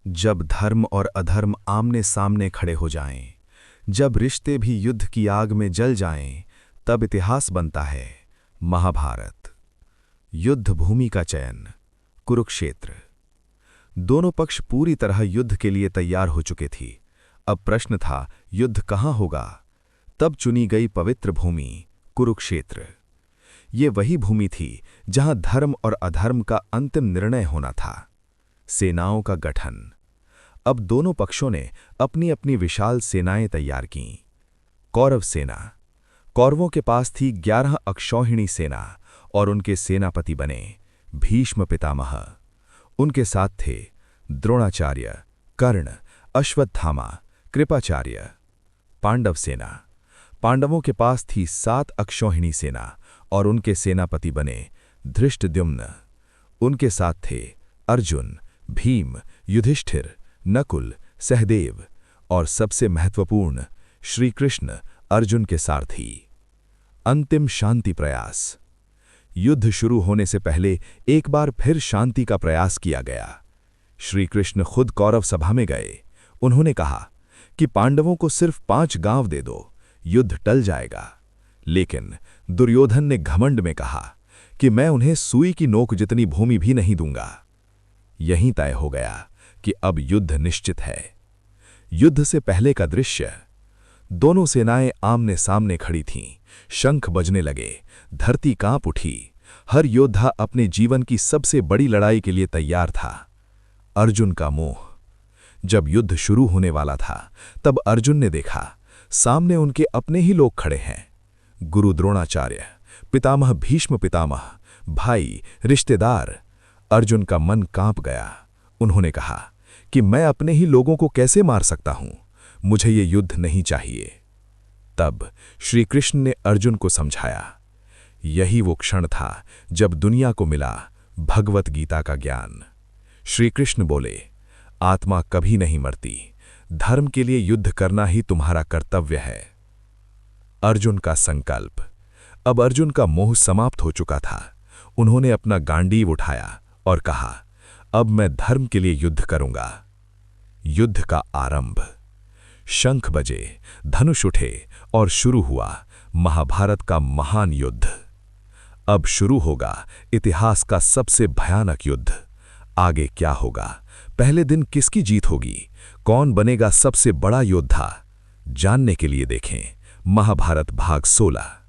जब धर्म और अधर्म आमने सामने खड़े हो जाएं, जब रिश्ते भी युद्ध की आग में जल जाएं, तब इतिहास बनता है महाभारत। युद्ध भूमि का चयन कुरुक्षेत्र। दोनों पक्ष पूरी तरह युद्ध के लिए तैयार हो चुके थी। अब प्रश्न था युद्ध कहाँ होगा। तब चुनी गई पवित्र भूमि कुरुक्षेत्र। ये वही भूमि थी जहां धर्म और अधर्म का अंतिम निर्णय होना था। सेनाओं का गठन। अब दोनों पक्षों ने अपनी अपनी विशाल सेनाएं तैयार कीं। कौरव सेना। कौरवों के पास थी 11 अक्षौहिणी सेना और उनके सेनापति बने भीष्म पितामह। उनके साथ थे द्रोणाचार्य, कर्ण, अश्वत्थामा, कृपाचार्य। पांडव सेना। पांडवों के पास थी 7 अक्षौहिणी सेना और उनके सेनापति बने धृष्टद्युम्न। उनके साथ थे अर्जुन, भीम, युधिष्ठिर, नकुल, सहदेव और सबसे महत्वपूर्ण श्री कृष्ण अर्जुन के सारथी। अंतिम शांति प्रयास। युद्ध शुरू होने से पहले एक बार फिर शांति का प्रयास किया गया। श्री कृष्ण खुद कौरव सभा में गए। उन्होंने कहा कि पांडवों को सिर्फ 5 गांव दे दो, युद्ध टल जाएगा। लेकिन दुर्योधन ने घमंड में कहा कि मैं उन्हें सुई की नोक जितनी भूमि भी नहीं दूंगा। यहीं तय हो गया कि अब युद्ध निश्चित है। युद्ध से पहले का दृश्य। दोनों सेनाएं आमने सामने खड़ी थीं। शंख बजने लगे, धरती कांप उठी। हर योद्धा अपने जीवन की सबसे बड़ी लड़ाई के लिए तैयार था। अर्जुन का मोह। जब युद्ध शुरू होने वाला था तब अर्जुन ने देखा सामने उनके अपने ही लोग खड़े हैं। गुरु द्रोणाचार्य, पितामह भीष्म पितामह, भाई, रिश्तेदार। अर्जुन का मन कांप गया। उन्होंने कहा कि मैं अपने ही लोगों को कैसे मार सकता हूं, मुझे ये युद्ध नहीं चाहिए। तब श्री कृष्ण ने अर्जुन को समझाया। यही वो क्षण था जब दुनिया को मिला भगवत गीता का ज्ञान। श्री कृष्ण बोले, आत्मा कभी नहीं मरती, धर्म के लिए युद्ध करना ही तुम्हारा कर्तव्य है। अर्जुन का संकल्प। अब अर्जुन का मोह समाप्त हो चुका था। उन्होंने अपना गांडीव उठाया और कहा, अब मैं धर्म के लिए युद्ध करूंगा। युद्ध का आरंभ। शंख बजे, धनुष उठे और शुरू हुआ महाभारत का महान युद्ध। अब शुरू होगा इतिहास का सबसे भयानक युद्ध। आगे क्या होगा? पहले दिन किसकी जीत होगी? कौन बनेगा सबसे बड़ा योद्धा? जानने के लिए देखें महाभारत भाग 16।